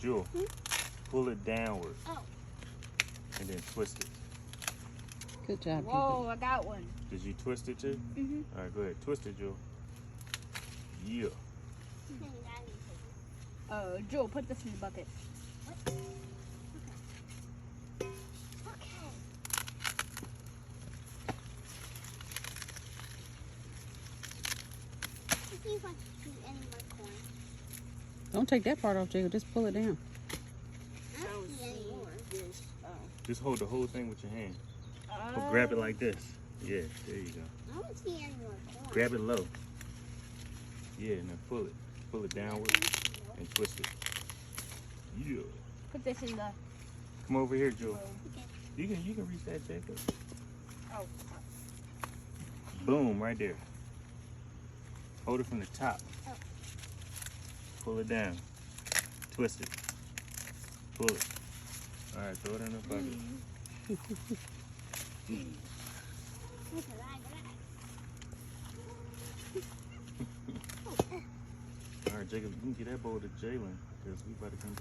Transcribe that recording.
Jewel, pull it downward. Oh. And then twist it. Good job, Whoa, I got one. Did you twist it too? Mm-hmm. All right, go ahead. Twist it, Jewel. Yeah. Joel, put this in the bucket. Don't take that part off, Jacob. Just pull it down. Just hold the whole thing with your hand. Or grab it like this. Yeah, there you go. I don't see any more coins. Grab it low. Yeah, and then pull it. Pull it downward and twist it. Yeah. Put this in the... Come over here, Jewel. Okay. You can reach that, Jacob. Oh. Boom, right there. Hold it from the top. Oh. Pull it down. Twist it. Pull it. All right, throw it in the bucket. All right, Jacob, you can get that bowl to Jalen because we about to come.